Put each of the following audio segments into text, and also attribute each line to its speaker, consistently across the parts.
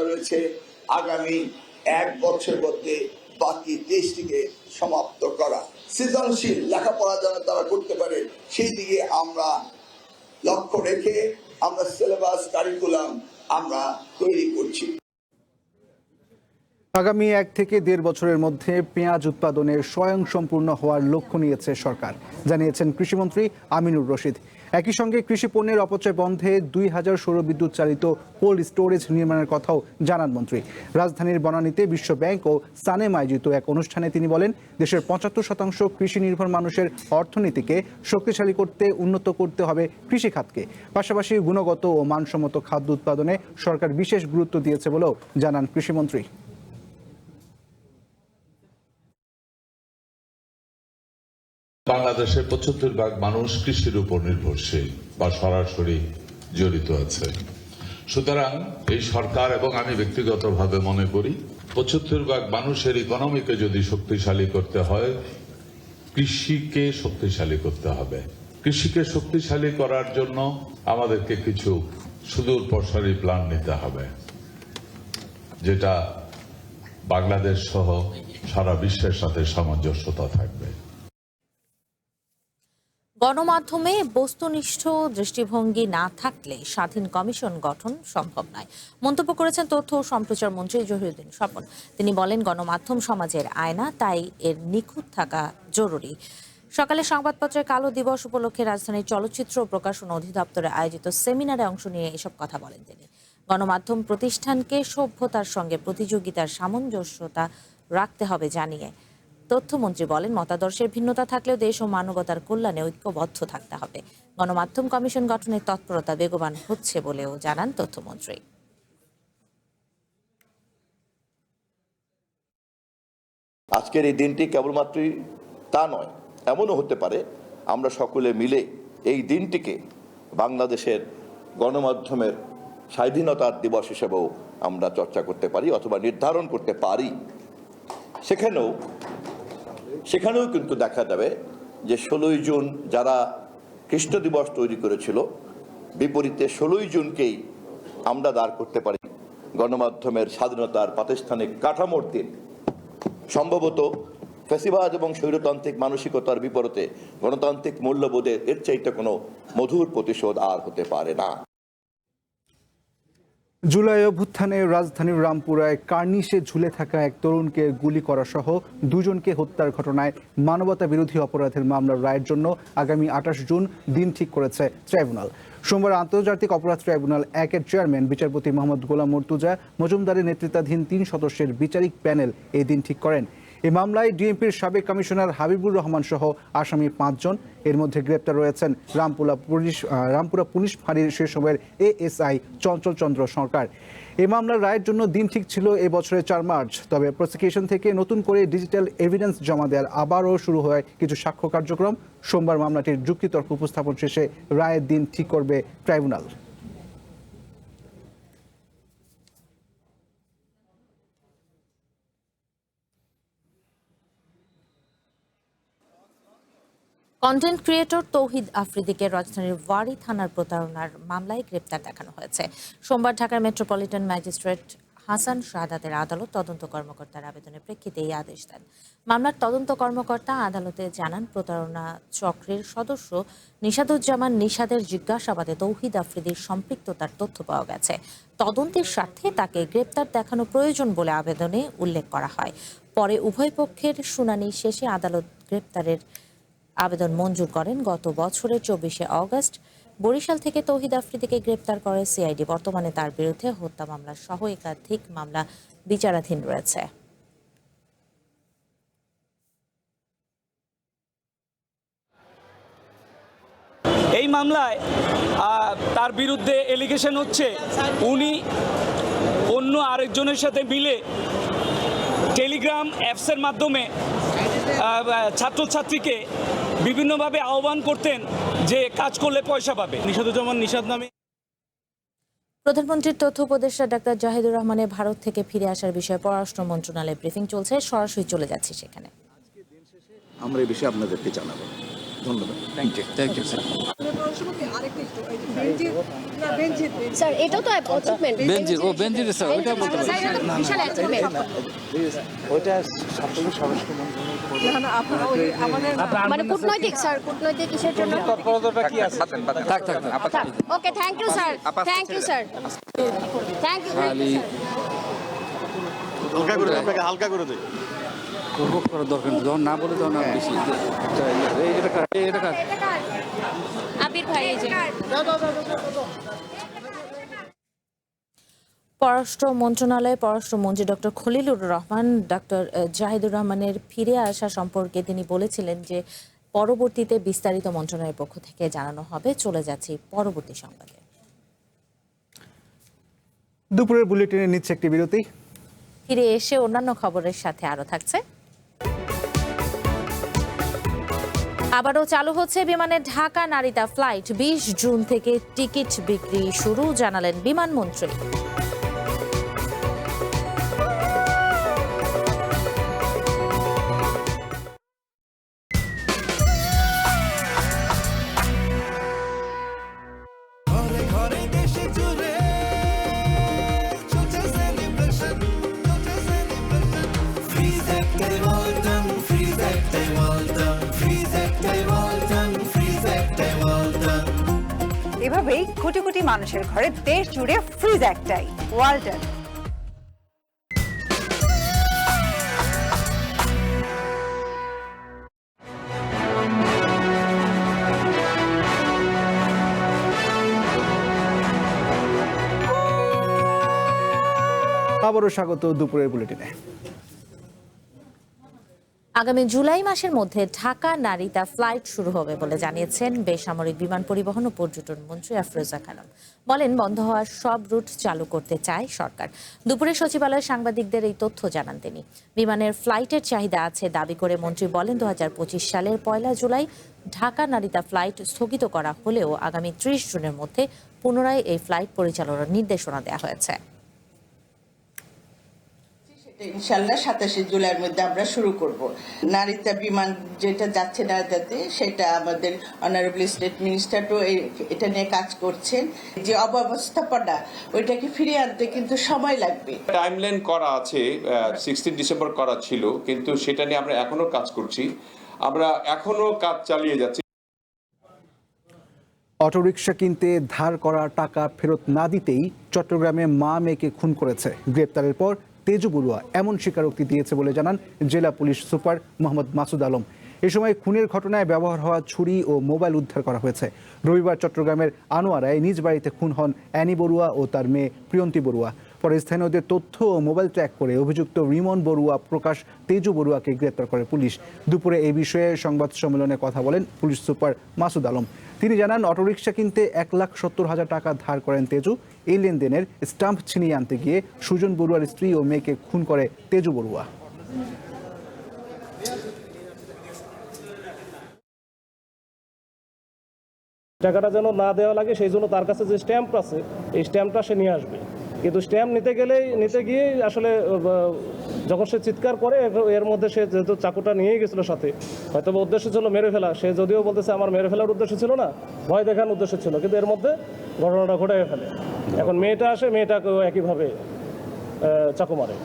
Speaker 1: রয়েছে আগামী 1 বছরের মধ্যে বাকি দেশটিকে সমাপ্ত করা। সৃজনশীল লেখাপড়া যেন তারা করতে পারে সেই দিকে আমরা লক্ষ্য রেখে আমরা সিলেবাস কারিকুলাম আমরা তৈরি করছি।
Speaker 2: আগামী 1 থেকে 1.5 বছরের মধ্যে পেঁয়াজ উৎপাদনে স্বয়ংসম্পূর্ণ হওয়ার লক্ষ্য নিয়েছে সরকার, জানিয়েছেন কৃষিমন্ত্রী আমিনুর রশিদ। একই সঙ্গে কৃষি পণ্যের অপচয় বন্ধে 2000 সৌরবিদ্যুৎ চালিত কোল্ড স্টোরেজ নির্মাণের কথাও জানান মন্ত্রী। রাজধানীর বনানীতে বিশ্ব ব্যাংক ও সানেম আয়োজিত এক অনুষ্ঠানে তিনি বলেন, দেশের 75% কৃষি নির্ভর মানুষের অর্থনীতিকে শক্তিশালী করতে উন্নত করতে হবে কৃষি খাতকে। পাশাপাশি গুণগত ও মানসম্মত খাদ্য উৎপাদনে সরকার বিশেষ গুরুত্ব দিয়েছে বলেও জানান কৃষিমন্ত্রী।
Speaker 3: বাংলাদেশের 75% মানুষ কৃষির উপর নির্ভরশীল বা সরাসরি জড়িত আছে। সুতরাং এই সরকার এবং আমি ব্যক্তিগতভাবে মনে করি 75% মানুষের ইকোনমিকে যদি শক্তিশালী করতে হয়, কৃষিকে শক্তিশালী করতে হবে। কৃষিকে শক্তিশালী করার জন্য আমাদেরকে কিছু সুদূর প্রসারী প্ল্যান নিতে হবে, যেটা বাংলাদেশ সহ সারা বিশ্বের সাথে সামঞ্জস্যতা থাকবে।
Speaker 4: গণমাধ্যমে বস্তুনিষ্ঠ দৃষ্টিভঙ্গি না থাকলে স্বাধীন কমিশন গঠন সম্ভব নয়, মন্তব্য করেছেন তথ্য ও সম্প্রচার মন্ত্রী জহিরুদ্দিন স্বপন। তিনি বলেন, গণমাধ্যম সমাজের আয়না, তাই এর নিখুঁত থাকা জরুরি। সকালে সংবাদপত্রের কালো দিবস উপলক্ষে রাজধানীর চলচ্চিত্র ও প্রকাশন অধিদপ্তরে আয়োজিত সেমিনারে অংশ নিয়ে এসব কথা বলেন তিনি। গণমাধ্যম প্রতিষ্ঠানকে সভ্যতার সঙ্গে প্রতিযোগিতার সামঞ্জস্যতা রাখতে হবে জানিয়ে তথ্যমন্ত্রী বলেন, মতাদর্শের ভিন্নতা থাকলেও দেশ ও মানবতার কল্যাণে ঐক্যবদ্ধ থাকতে হবে। গণমাধ্যম কমিশন গঠনের তৎপরতা বেগবান হচ্ছে বলেও জানান তথ্যমন্ত্রী।
Speaker 5: আজকের এই দিনটি কেবলমাত্রই তা নয়, এমনও হতে পারে আমরা সকলে মিলে এই দিনটিকে বাংলাদেশের গণমাধ্যমের স্বাধীনতার দিবস হিসেবেও আমরা চর্চা করতে পারি অথবা নির্ধারণ করতে পারি। সেখানেও কিন্তু দেখা যাবে যে 16ই জুন যারা খ্রিস্ট দিবস তৈরি করেছিল, বিপরীতে 16ই জুনকেই আমরা দাঁড় করতে পারি গণমাধ্যমের স্বাধীনতার প্রাতিষ্ঠানিক কাঠামোর দিন। সম্ভবত ফ্যাসিবাদ এবং স্বৈরতান্ত্রিক মানসিকতার বিপরীতে গণতান্ত্রিক মূল্যবোধের এর চাইতে কোনো মধুর প্রতিশোধ আর হতে পারে না।
Speaker 2: জুলাই অভ্যুত্থানে রাজধানীর রামপুরায় কার্নিশে ঝুলে থাকা এক তরুণকে গুলি করা সহ 2 জনকে হত্যার ঘটনায় মানবতা বিরোধী অপরাধের মামলার রায়ের জন্য আগামী 28 জুন দিন ঠিক করেছে ট্রাইব্যুনাল। সোমবার আন্তর্জাতিক অপরাধ ট্রাইব্যুনাল 1-এর চেয়ারম্যান বিচারপতি মোহাম্মদ গোলাম মর্তুজা মজুমদারের নেতৃত্বাধীন 3 সদস্যের বিচারিক প্যানেল এই দিন ঠিক করেন। এই মামলায় ডিএমপির সাবেক কমিশনার হাবিবুর রহমান সহ আসামি 5 জন। এর মধ্যে গ্রেপ্তার রয়েছেন রামপুরা পুলিশ ফাঁড়ির সে সময়ের এএসআই চঞ্চল চন্দ্র সরকার। এই মামলার রায়ের জন্য দিন ঠিক ছিল এই বছরের 4 মার্চ। তবে প্রসিকিউশন থেকে নতুন করে ডিজিটাল এভিডেন্স জমা দেওয়ার আবারও শুরু হয় কিছু সাক্ষ্য কার্যক্রম। সোমবার মামলাটির যুক্তিতর্ক উপস্থাপন শেষে রায়ের দিন ঠিক করবে ট্রাইব্যুনাল।
Speaker 4: কন্টেন্ট ক্রিয়েটর তৌহিদ আফ্রিদিকে রাজধানীর ওয়ারী থানার প্রতারণার মামলায় গ্রেপ্তার দেখানো হয়েছে। সোমবার ঢাকার মেট্রোপলিটন ম্যাজিস্ট্রেট হাসান শাহাদাতের আদালত তদন্ত কর্মকর্তার আবেদনের প্রেক্ষিতে এই আদেশ দেন। মামলার তদন্ত কর্মকর্তা আদালতে জানান, প্রতারণা চক্রের সদস্য নিশাদুজ্জামান নিশাদের জিজ্ঞাসাবাদে তৌহিদ আফ্রিদির সম্পৃক্ততার তথ্য পাওয়া গেছে। তদন্তের স্বার্থে তাকে গ্রেপ্তার দেখানো প্রয়োজন বলে আবেদনে উল্লেখ করা হয়। পরে উভয় পক্ষের শুনানি শেষে আদালত গ্রেপ্তারের আবেদন মঞ্জুর করেন। গত বছরের 24শে অগস্ট বরিশাল থেকে তৌহিদ আফ্রিদিকে গ্রেপ্তার করে সিআইডি। বর্তমানে তার বিরুদ্ধে হত্যা মামলা সহ একাধিক মামলা বিচারাধীন রয়েছে।
Speaker 6: এই মামলায় তার বিরুদ্ধে এলিগেশন হচ্ছে উনি অন্য আরেকজনের সাথে মিলে টেলিগ্রাম অ্যাপসের মাধ্যমে ছাত্রছাত্রীকে বিভিন্নভাবে আহ্বান করতেন যে কাজ করলে পয়সা পাবে। নিশাদুজ্জামান নিশাদ নামে।
Speaker 4: প্রধানমন্ত্রীর তথ্য উপদেষ্টা ডাক্তার জাহিদুর রহমানের ভারত থেকে ফিরে আসার বিষয়ে পররাষ্ট্র মন্ত্রণালয়ে ব্রিফিং চলছে। সরাসরি চলে যাচ্ছি সেখানে।
Speaker 7: আমরা এই বিষয়ে আপনাদেরকে জানাবো। ধন্যবাদ। Thank you sir. স্যার এটাও তো অ্যাচিভমেন্ট
Speaker 8: বেনজির স্যার ওইটা বলতে পারি
Speaker 7: স্যার এটা তো বিশাল অ্যাচিভমেন্ট
Speaker 8: ওইটা ছাত্রলীগ স্বরাষ্ট্র
Speaker 7: মানে কূটনৈতিক স্যার কূটনৈতিক কিসের জন্য
Speaker 8: তৎপরতাটা কি আছে থাক
Speaker 7: okay thank you sir thank you sir thank you
Speaker 8: খালি
Speaker 9: হালকা করে দেয়, আপনাকে হালকা করে দেয়।
Speaker 8: প্রভোগ করার দরকার নেই, যখন না বলে তখন আর বেশি এটা কার
Speaker 7: আবির ভাই এই যে
Speaker 4: পররাষ্ট্র মন্ত্রণালয়ে পররাষ্ট্রমন্ত্রী ডক্টর খলিলুর রহমান ডক্টর জাহিদুর রহমানের ফিরে আসা সম্পর্কে তিনি বলেছিলেন যে পরবর্তীতে বিস্তারিত মন্ত্রণালয়ের পক্ষ থেকে জানানো হবে। চলে যাচ্ছি পরবর্তী সংবাদে।
Speaker 2: দুপুরের বুলেটিনে নিচ্ছে একটি বিরতি।
Speaker 4: ফিরে এসে অন্যান্য খবরের সাথে আরো থাকছে। আবারও চালু হচ্ছে বিমানের ঢাকা নারিতা ফ্লাইট। 20 জুন থেকে টিকিট বিক্রি শুরু, জানালেন বিমানমন্ত্রী।
Speaker 10: এভাবেই কোটি কোটি মানুষের ঘরে দেশ জুড়ে ফ্রিজ একটাই, ওয়ালটন।
Speaker 2: আবারও স্বাগত দুপুরের বুলেটিনে।
Speaker 4: আগামী জুলাই মাসের মধ্যে ঢাকা নারিতা ফ্লাইট শুরু হবে বলে জানিয়েছেন বেসামরিক বিমান পরিবহন ও পর্যটন মন্ত্রী আফরোজা খানম। বলেন, বন্ধ হওয়ার সব রুট চালু করতে চায় সরকার। দুপুরে সচিবালয়ে সাংবাদিকদের এই তথ্য জানান তিনি। বিমানের ফ্লাইটের চাহিদা আছে দাবি করে মন্ত্রী বলেন, 2025 সালের 1 জুলাই ঢাকা নারিতা ফ্লাইট স্থগিত করা হলেও আগামী 30 জুনের মধ্যে পুনরায় এই ফ্লাইট পরিচালনার নির্দেশনা দেওয়া হয়েছে।
Speaker 11: ইনশাল্লাহ 27 জুলাইয়ের মধ্যে আমরা শুরু করব। নারিতা বিমান যেটা যাচ্ছে নারিতাতে, সেটা আমাদের অনারেবল স্টেট মিনিস্টারও এটা নিয়ে কাজ করছেন। যে অব্যবস্থাপনা ওইটাকে ফিরিয়ে আনতে কিন্তু সময় লাগবে।
Speaker 12: টাইমলাইন করা আছে, 16 ডিসেম্বর করা ছিল, কিন্তু সেটা নিয়ে আমরা এখনো কাজ করছি, আমরা এখনো কাজ চালিয়ে যাচ্ছি।
Speaker 2: অটোরিকশা কিনতে ধার করা টাকা ফেরত না দিতেই চট্টগ্রামে মা মেয়েকে খুন করেছে। গ্রেপ্তারের পর তেজু বড়ুয়া এমন স্বীকারোক্তি দিয়েছে বলে জানান জেলা পুলিশ সুপার মোহাম্মদ মাসুদ আলম। এ সময় খুনের ঘটনায় ব্যবহার হওয়া ছুরি ও মোবাইল উদ্ধার করা হয়েছে। রবিবার চট্টগ্রামের আনোয়ারায় নিজ বাড়িতে খুন হন অ্যানি বড়ুয়া ও তার মেয়ে প্রিয়ন্তী বড়ুয়া। পরে স্থানীয়দের তথ্য ও মোবাইল ট্র্যাক করে অভিযুক্ত রিমন বড়ুয়া প্রকাশ তেজু বড়ুয়াকে গ্রেপ্তার করে পুলিশ। দুপুরে এই বিষয়ে সংবাদ সম্মেলনে কথা বলেন পুলিশ সুপার মাসুদ আলম। তিনি জানান, অটোরিকশা কিনতে 1,70,000 টাকা ধার করেন তেজু। এই লেনদেনের স্টাম্প ছিনিয়ে আনতে গিয়ে সুজন বড়ুয়ার স্ত্রী ও মেয়েকে খুন করে তেজু বড়ুয়া।
Speaker 6: টাকাটা যেন না দেওয়া লাগে সেই জন্য তার কাছে যে স্ট্যাম্প আছে এই স্ট্যাম্পটা সে নিয়ে আসবে। কিন্তু স্ট্যাম্প নিতে গিয়ে আসলে যখন সে চিৎকার করে, এর মধ্যে সে যেহেতু চাকুটা নিয়েই গেছিল সাথে, হয়তো উদ্দেশ্য ছিল মেরে ফেলা। সে যদিও বলতেছে আমার মেরে ফেলার উদ্দেশ্য ছিল না, ভয় দেখানোর উদ্দেশ্য ছিল, কিন্তু এর মধ্যে ঘটনাটা ঘটে ফেলে। এখন মেয়েটা আসে, মেয়েটাকেও একইভাবে চাকু মারে।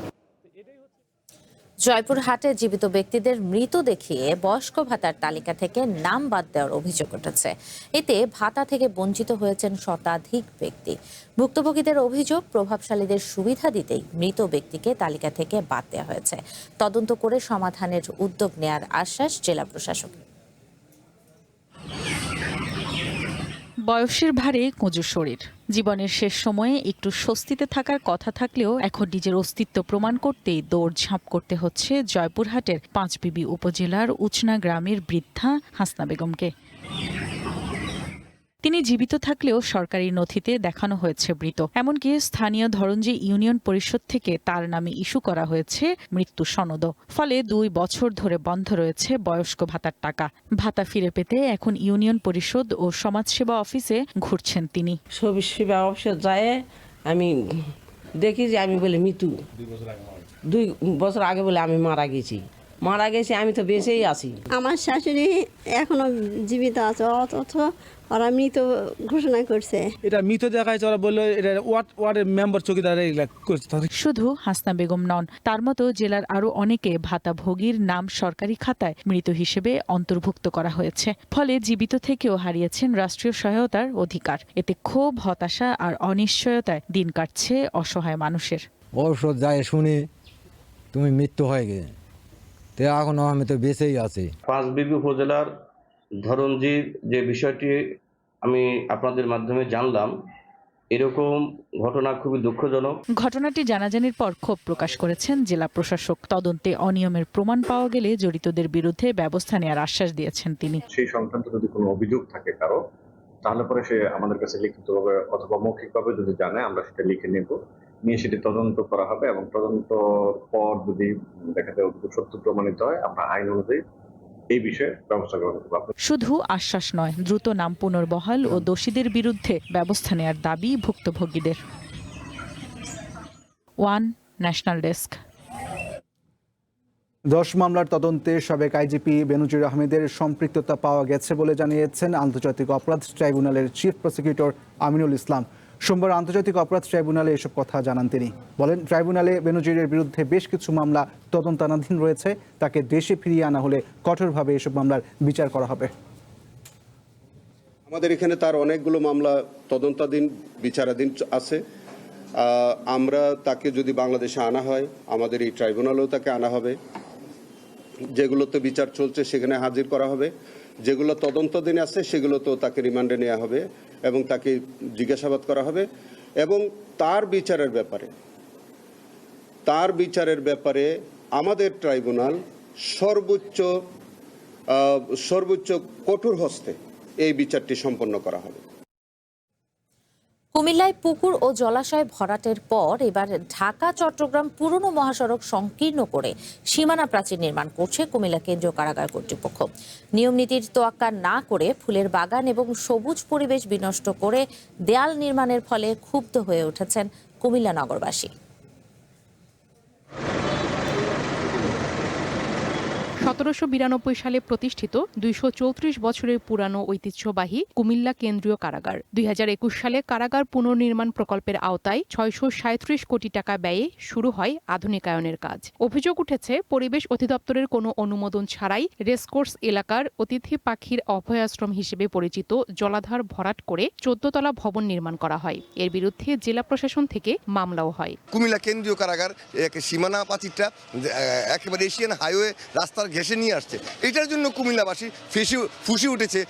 Speaker 4: জয়পুরহাটে জীবিত ব্যক্তিদের মৃত দেখিয়ে বয়স্ক ভাতার তালিকা থেকে নাম বাদ দেওয়ার অভিযোগ উঠেছে। এতে ভাতা থেকে বঞ্চিত হয়েছেন শতাধিক ব্যক্তি। ভুক্তভোগীদের অভিযোগ, প্রভাবশালীদের সুবিধা দিতেই মৃত ব্যক্তিকে তালিকা থেকে বাদ দেওয়া হয়েছে। তদন্ত করে সমাধানের উদ্যোগ নেয়ার আশ্বাস জেলা প্রশাসকের।
Speaker 13: বয়সের ভারে কঁজু শরীর, জীবনের শেষ সময়ে একটু স্বস্তিতে থাকার কথা থাকলেও এখন নিজের অস্তিত্ব প্রমাণ করতেই দৌড়ঝাঁপ করতে হচ্ছে জয়পুরহাটের পাঁচবিবি উপজেলার উচনা গ্রামের বৃদ্ধা হাসনা বেগমকে। তিনি জীবিত থাকলেও সরকারি নথিতে দেখানো হয়েছে মৃত। এমনকি স্থানীয় ধরঞ্জি ইউনিয়ন পরিষদ থেকে তার নামে ইস্যু করা হয়েছে মৃত্যু সনদ। ফলে 2 বছর ধরে বন্ধ রয়েছে বয়স্ক ভাতার টাকা। ভাতা ফিরে পেতে এখন ইউনিয়ন পরিষদ ও সমাজসেবা অফিসে ঘুরছেন তিনি।
Speaker 11: সমাজসেবা অফিসে যায় আমি দেখি যে আমি বলে মৃত্যু 2 বছর আগে বলে আমি মারা গেছি।
Speaker 9: মারা গেছে, আমি তো বেঁচেই আছি।
Speaker 7: আমার শাশুড়ি এখনো জীবিত আছে, অথচ ওরা মৃত ঘোষণা করছে।
Speaker 8: এটা মৃত দেখায় ওরা বললো এটা ওয়ার্ডের মেম্বার চৌকিদার করছে।
Speaker 13: শুধু হাসনা বেগম নন, তার মতো জেলার আরো অনেকে ভাতাভোগীর নাম সরকারি খাতায় মৃত হিসেবে অন্তর্ভুক্ত করা হয়েছে। ফলে জীবিত থেকেও হারিয়েছেন রাষ্ট্রীয় সহায়তার অধিকার। এতে ক্ষোভ, হতাশা আর অনিশ্চয়তায় দিন কাটছে অসহায় মানুষের।
Speaker 8: ঔষধ যায় শুনি তুমি মৃত্যু হয়ে গেছে, তো এখনো আমি তো বেঁচেই আছি।
Speaker 6: পাঁচবিবি উপজেলার ধরঞ্জির যে বিষয়টি আমি আপনাদের মাধ্যমে জানলাম, এরকম ঘটনা খুবই দুঃখজনক।
Speaker 13: ঘটনাটি জানাজানির পর ক্ষোভ প্রকাশ করেছেন জেলা প্রশাসক। তদন্তে অনিয়মের প্রমাণ পাওয়া গেলে জড়িতদের বিরুদ্ধে ব্যবস্থা নেওয়ার আশ্বাস দিয়েছেন তিনি।
Speaker 6: সেই সংক্রান্ত যদি কোনো অভিযোগ থাকে কারো, তাহলে পরে সে আমাদের কাছে লিখিতভাবে অথবা মৌখিকভাবে যদি জানায়, আমরা সেটা লিখে নেব, নিয়ে সেটি তদন্ত করা হবে এবং তদন্ত পর যদি দেখা যায় সত্য প্রমাণিত হয়, আমরা আইন অনুযায়ী এই বিষয়ে ব্যবস্থা গ্রহণ করব।
Speaker 13: শুধু আশ্বাস নয়, দ্রুত নাম পুনর্বহাল ও দোষীদের বিরুদ্ধে ব্যবস্থা নেওয়ার দাবি ভুক্তভোগীদের। One national desk.
Speaker 2: 10 মামলার তদন্তে সাবেক আইজিপি বেনজির আহমেদের সম্পৃক্ততা পাওয়া গেছে বলে জানিয়েছেন আন্তর্জাতিক অপরাধ ট্রাইব্যুনালের চিফ প্রসিকিউটর আমিনুল ইসলাম। সোমবার আন্তর্জাতিক অপরাধ ট্রাইব্যুনালে এসব কথা জানান তিনি। বলেন, ট্রাইব্যুনালে বেনজিরের বিরুদ্ধে বেশ কিছু মামলা তদন্তাধীন রয়েছে। তাকে দেশে ফিরিয়ে আনা হলে কঠোরভাবে এসব মামলার বিচার করা হবে।
Speaker 6: আমাদের এখানে তার অনেকগুলো মামলা তদন্তাধীন, বিচারাধীন আছে। আমরা তাকে যদি বাংলাদেশে আনা হয়, আমাদের এই ট্রাইব্যুনালেও তাকে আনা হবে। যেগুলোতে বিচার চলছে সেখানে হাজির করা হবে, যেগুলো তদন্তাধীন আছে সেগুলোতেও তাকে রিমান্ডে নেওয়া হবে এবং তাকে জিজ্ঞাসাবাদ করা হবে। এবং তার বিচারের ব্যাপারে আমাদের ট্রাইব্যুনাল সর্বোচ্চ কঠোর হস্তে এই বিচারটি সম্পন্ন করা হবে।
Speaker 4: কুমিল্লায় পুকুর ও জলাশয় ভরাটের পর এবার ঢাকা চট্টগ্রাম পুরনো মহাসড়ক সংকীর্ণ করে সীমানা প্রাচীর নির্মাণ করছে কুমিল্লা কেন্দ্রীয় কারাগার কর্তৃপক্ষ। নিয়ম নীতির তোয়াক্কা না করে ফুলের বাগান এবং সবুজ পরিবেশ বিনষ্ট করে দেয়াল নির্মাণের ফলে ক্ষুব্ধ হয়ে উঠেছেন কুমিল্লা নগরবাসী।
Speaker 13: 1792 সালে প্রতিষ্ঠিত 234 বছরের পুরানো ঐতিহ্যবাহী কুমিল্লা কেন্দ্রীয় কারাগার 2021 সালে কারাগার পুনর্নির্মাণ প্রকল্পের আওতায় 637 কোটি টাকা ব্যয়ে শুরু হয় আধুনিকায়নের কাজ। অভিযোগ উঠেছে, পরিবেশ অধিদপ্তরের কোনো অনুমোদন ছাড়াই রেসকোর্স এলাকার অতিথি পাখির অভয়াশ্রম হিসেবে পরিচিত জলাধার ভরাট করে 14 তলা ভবন নির্মাণ করা হয়। এর বিরুদ্ধে জেলা প্রশাসন থেকে মামলাও হয়।
Speaker 6: কুমিল্লা কেন্দ্রীয় কারাগার সীমানা প্রাচীরটা একেবারে এশিয়ান হাইওয়ে রাস্তার ঘেঁষে নিয়ে আসছে। এটার জন্য কুমিল্লাবাসী ফুসে উঠেছে।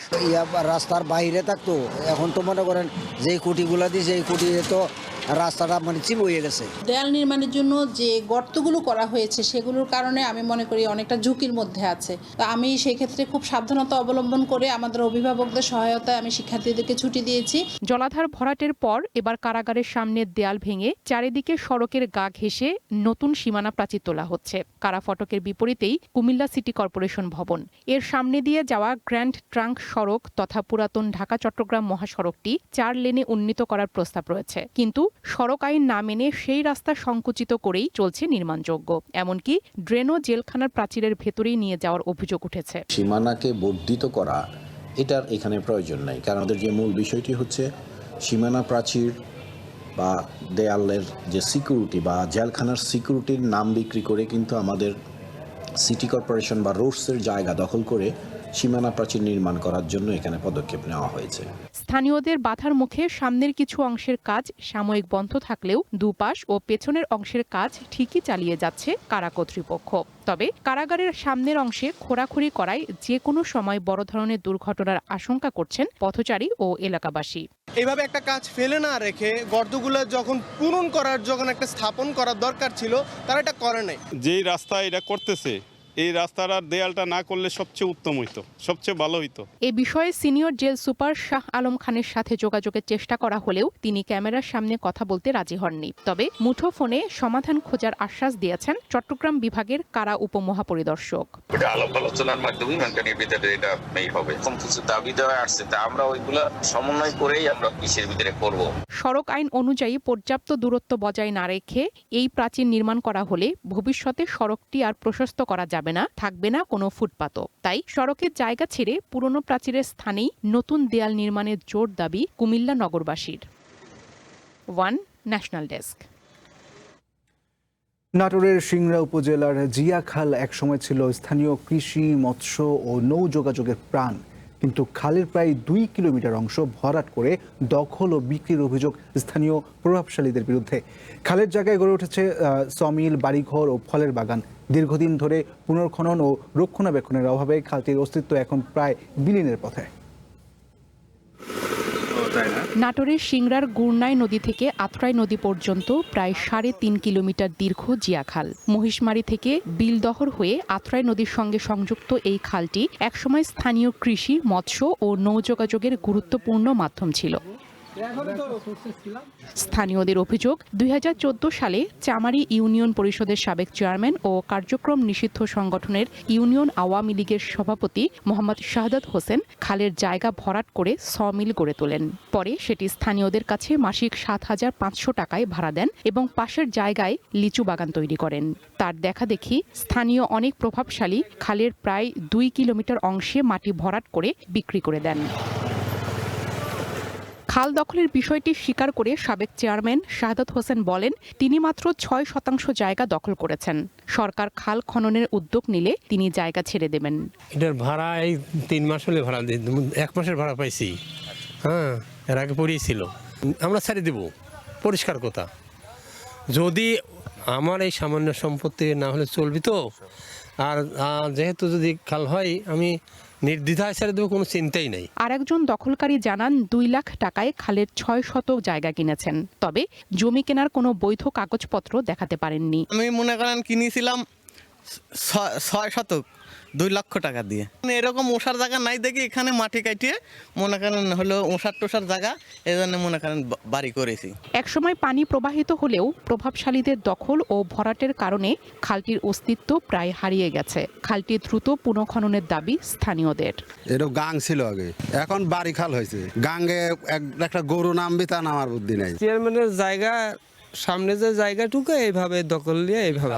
Speaker 9: রাস্তার বাইরে থাকতো, এখন তো মনে করেন যে কুটিগুলা দিয়েছে, এই কুটি তো রাস্তাটা মানে চিপ হয়ে গেছে।
Speaker 11: দেয়াল নির্মাণের জন্য যে গর্তগুলো করা হয়েছে সেগুলোর কারণে আমি মনে করি অনেকটা ঝুঁকির মধ্যে আছে। তো আমি সেই ক্ষেত্রে খুব সাবধানতা অবলম্বন করে আমাদের অভিভাবকদের সহায়তায় আমি শিক্ষার্থীদেরকে ছুটি দিয়েছি।
Speaker 13: জলাধার ভরাটের পর এবার কারাগারের সামনের দেয়াল ভেঙে চারিদিকে সড়কের গা ঘেঁষে নতুন সীমানা প্রাচীর তোলা হচ্ছে। কারা ফটকের বিপরীতেই কুমিল্লা সিটি কর্পোরেশন ভবন। এর সামনে দিয়ে যাওয়া গ্র্যান্ড ট্রাঙ্ক সড়ক তথা পুরাতন ঢাকা চট্টগ্রাম মহাসড়কটি 4 লেনে উন্নীত করার প্রস্তাব রয়েছে, কিন্তু সড়ক আইন না মেনে সেই রাস্তা সংকুচিত করেই চলছে নির্মাণযোগ্য। এমনকি ড্রেনও জেলখানার প্রাচীরের ভেতরেই নিয়ে যাওয়ার অভিযোগ উঠেছে।
Speaker 6: সীমানাকে বর্ধিত করা এটার এখানে প্রয়োজন নাই, কারণ আমাদের যে মূল বিষয়টি হচ্ছে সীমানা প্রাচীর বা দেয়ালের যে সিকিউরিটি বা জেলখানার সিকিউরিটির নাম বিক্রি করে কিন্তু আমাদের সিটি কর্পোরেশন বা রোডসের জায়গা দখল করে সীমানা প্রাচীর নির্মাণ করার জন্য এখানে পদক্ষেপ নেওয়া হয়েছে।
Speaker 13: স্থানীয়দের বাধার মুখে সামনের কিছু অংশের কাজ সাময়িক বন্ধ থাকলেও দুপাশ ও পেছনের অংশের কাজ ঠিকই চালিয়ে যাচ্ছে কারা কর্তৃপক্ষ। তবে কারাগারের সামনের অংশে খোঁড়াখুড়ি করায় যে কোনো সময় বড় ধরনের দুর্ঘটনার আশঙ্কা করছেন পথচারী ও এলাকাবাসী।
Speaker 6: এইভাবে একটা কাজ ফেলে না রেখে গর্তগুলো যখন পূরণ করার যখন একটা স্থাপন করার দরকার ছিল, তারা এটা করে নাই।
Speaker 12: যেই রাস্তা এটা করতেছে, এই রাস্তার দেয়ালটা না করলে সবচেয়ে উত্তম হইতো, সবচেয়ে ভালো হইতো।
Speaker 13: এ বিষয়ে senior jail super Shah Alam খানের সাথে যোগাযোগের চেষ্টা করা হলেও তিনি ক্যামেরার সামনে কথা বলতে রাজি হননি। তবে মুঠোফোনে সমাধান খোঁজার আশ্বাস দিয়েছেন চট্টগ্রাম বিভাগের কারা উপমহাপরিদর্শক।
Speaker 6: আলাপ আলোচনার মাধ্যমে মানকানির ভিতরে এটা মেই হবে। কিছু দাবি দেওয়া আসছে, তা আমরা ওইগুলো সমন্বয় করেই আমরা কিসের ভিতরে করব।
Speaker 13: সড়ক আইন অনুযায়ী পর্যাপ্ত দূরত্ব বজায় না রেখে এই প্রাচীর নির্মাণ করা হলে ভবিষ্যতে সড়কটি আর প্রশস্ত করা যাবে যাবে না, থাকবে না কোনো ফুটপাতও। তাই সড়কের জায়গা ছেড়ে পুরনো প্রাচীরের স্থানেই নতুন দেয়াল নির্মাণের জোর দাবি কুমিল্লা নগরবাসীর। One national desk.
Speaker 2: নাটোরের সিংড়া উপজেলার জিয়াখাল একসময় ছিল স্থানীয় কৃষি, মৎস্য ও নৌ যোগাযোগের প্রাণ, কিন্তু খালের প্রায় 2 কিলোমিটার অংশ ভরাট করে দখল ও বিক্রির অভিযোগ স্থানীয় প্রভাবশালীদের বিরুদ্ধে। খালের জায়গায় গড়ে উঠেছে সমিল, বাড়িঘর ও ফলের বাগান। দীর্ঘদিন ধরে পুনর্খনন ও রক্ষণাবেক্ষণের অভাবে খালটির অস্তিত্ব এখন প্রায় বিলীনের পথে।
Speaker 13: নাটোরের সিংড়ার গুরনাই নদী থেকে আত্রাই নদী পর্যন্ত প্রায় 3.5 কিলোমিটার দীর্ঘ জিয়াখাল। মহিষমারি থেকে বিলদহর হয়ে আত্রাই নদীর সঙ্গে সংযুক্ত এই খালটি একসময় স্থানীয় কৃষি, মৎস্য ও নৌযোগাযোগের গুরুত্বপূর্ণ মাধ্যম ছিল। স্থানীয়দের অভিযোগ, 2014 সালে চামারি ইউনিয়ন পরিষদের সাবেক চেয়ারম্যান ও কার্যক্রম নিষিদ্ধ সংগঠনের ইউনিয়ন আওয়ামী লীগের সভাপতি মোহাম্মদ শাহাদাত হোসেন খালের জায়গা ভরাট করে সমিল গড়ে তোলেন। পরে সেটি স্থানীয়দের কাছে মাসিক 7,500 টাকায় ভাড়া দেন এবং পাশের জায়গায় লিচু বাগান তৈরি করেন। তার দেখা দেখি স্থানীয় অনেক প্রভাবশালী খালের প্রায় 2 কিলোমিটার অংশে মাটি ভরাট করে বিক্রি করে দেন। খাল দখলের বিষয়টি স্বীকার করে সাবেক চেয়ারম্যান শাহাদাত হোসেন বলেন, তিনি মাত্র 6% জায়গা দখল করেছেন। সরকার খাল খননের উদ্যোগ নিলে তিনি জায়গা ছেড়ে দেবেন।
Speaker 14: এটার ভাড়া এই 3 মাস হলে ভাড়া দিই, 1 মাসের ভাড়া পাইছি। হ্যাঁ, এর আগে পড়িয়েছিল। আমরা ছেড়ে দেব, পরিষ্কার কথা। যদি আমার এই সামান্য সম্পত্তি না হলে চলবি তো, আর যেহেতু যদি খাল হয় আমি নির্দ্বিধায় ছেড়ে দেবো, কোনো চিন্তাই নেই।
Speaker 13: আরেকজন দখলকারী জানান 2 লাখ টাকায় খালের 6 শতক জায়গা কিনেছেন, তবে জমি কেনার কোনো বৈধ কাগজপত্র দেখাতে পারেননি।
Speaker 15: আমি মনে করেন কিনেছিলাম 6 শতক 2 লক্ষ টাকা দিয়ে। এরকম ওষার জায়গা নাই দেখি এখানে মাটি কাটিয়ে মনে করেন হলো ওষার জায়গা, এই জন্য মনে করেন বাড়ি করেছি।
Speaker 13: একসময় পানি প্রবাহিত হলেও প্রভাবশালীদের দখল ও ভরাটের কারণে খালটির অস্তিত্ব প্রায় হারিয়ে গেছে। খালটি দ্রুত পুনঃখননের দাবি স্থানীয়দের।
Speaker 16: এরও গাং ছিল আগে, এখন বাড়ি খাল হয়েছে। গাঙ্গে একটা গরু নামবি, তা নামার বুদ্ধি নাই।
Speaker 14: চেয়ারম্যানের জায়গা সামনে যে জায়গাটুকু এইভাবে দখল নিয়ে এইভাবে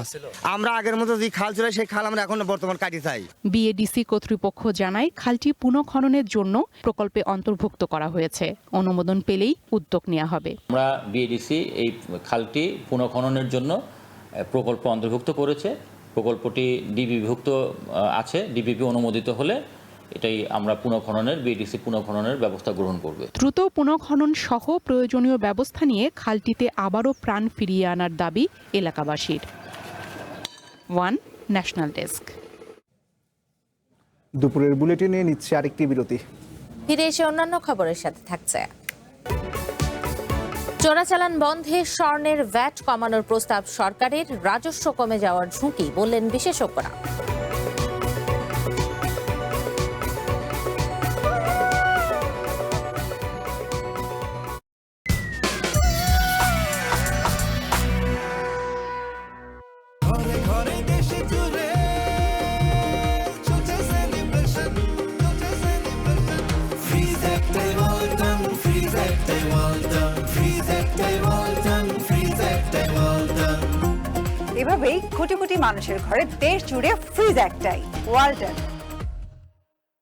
Speaker 15: আমরা আগের মতো যে খাল ছিল সেই খাল আমরা এখন বর্তমান কাটি চাই।
Speaker 13: বিএডিসি কর্তৃপক্ষ জানায় খালটি পুনঃখননের জন্য প্রকল্পে অন্তর্ভুক্ত করা হয়েছে। অনুমোদন পেলেই উদ্যোগ নেওয়া হবে।
Speaker 17: আমরা বিএডিসি এই খালটি পুনঃখননের জন্য প্রকল্প অন্তর্ভুক্ত করেছে। প্রকল্পটি ডিবিভুক্ত আছে। ডিবিপি অনুমোদিত হলে এটাই আমরা বিএডিসি পুনঃখননের ব্যবস্থা গ্রহণ করবে।
Speaker 13: দ্রুত পুনঃখনন সহ প্রয়োজনীয় ব্যবস্থা নিয়ে খালটিতে আবারও প্রাণ ফিরিয়ে আনার দাবি এলাকাবাসীর। One national desk.
Speaker 2: দুপুরের বুলেটিনে নিচ্ছে আরেকটি বিরতি।
Speaker 4: ফিরে এসে অন্যান্য খবরের সাথে থাকছে। চোরাচালান বন্ধে স্বর্ণের ভ্যাট কমানোর প্রস্তাব সরকারের, রাজস্ব কমে যাওয়ার ঝুঁকি বললেন বিশেষজ্ঞরা।
Speaker 10: এভাবেই কোটি কোটি মানুষের ঘরে দেশ জুড়ে ফ্রিজ একটাই, ওয়ালটন।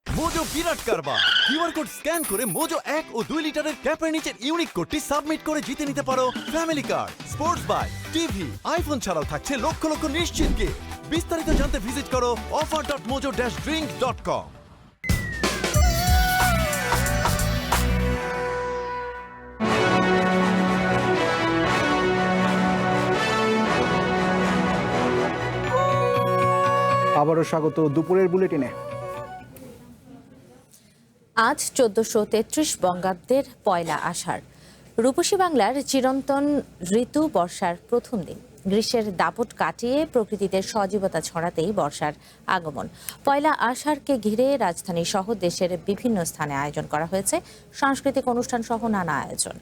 Speaker 18: মোজো বিরাট কারবার। কিউআর কোড স্ক্যান করে মোজো 1 ও 2 লিটারের ক্যাপের নিচের ইউনিক কোডটি সাবমিট করে জিতে নিতে পারো ফ্যামিলি কার, স্পোর্টস বাইক, টিভি, আইফোন ছাড়াও থাকছে লক্ষ লক্ষ নিশ্চিত গিফট। বিস্তারিত জানতে ভিজিট করো offer.mojo-drink.com।
Speaker 2: আবারও স্বাগত দুপুরের বুলেটিনে।
Speaker 4: আজ 1433 বঙ্গাব্দের পয়লা আষাঢ়, রূপসী বাংলার চিরন্তন ঋতু বর্ষার প্রথম দিন। গ্রীষ্মের দাপট কাটিয়ে প্রকৃতিতে সজীবতা ছড়াতেই বর্ষার আগমন। পয়লা আষাঢ়কে ঘিরে রাজধানী সহ দেশের বিভিন্ন স্থানে আয়োজন করা হয়েছে সাংস্কৃতিক অনুষ্ঠান সহ নানা আয়োজন।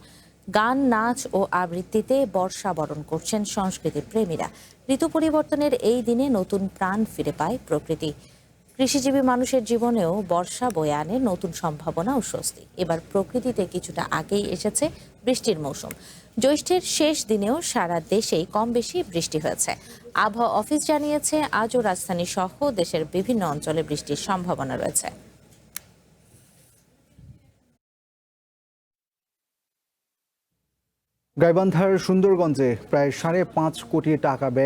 Speaker 4: গান, নাচ ও আবৃত্তিতে বর্ষা বরণ করছেন সংস্কৃতি প্রেমীরা। ঋতু পরিবর্তনের এই দিনে নতুন প্রাণ ফিরে পায় প্রকৃতি। কৃষিজীবী মানুষের জীবনেও বর্ষা বয়ে আনে নতুন সম্ভাবনা ও স্বস্তি। এবার প্রকৃতিতে কিছুটা আগেই এসেছে বৃষ্টির মৌসুম। জ্যৈষ্ঠের শেষ দিনেও সারা দেশেই কম বেশি বৃষ্টি হয়েছে। আবহাওয়া অফিস জানিয়েছে আজও রাজধানী সহ দেশের বিভিন্ন অঞ্চলে বৃষ্টির সম্ভাবনা রয়েছে।
Speaker 2: গাইবান্ধার সুন্দরগঞ্জে প্রায় 5.5 কোটি টাকা ব্যয়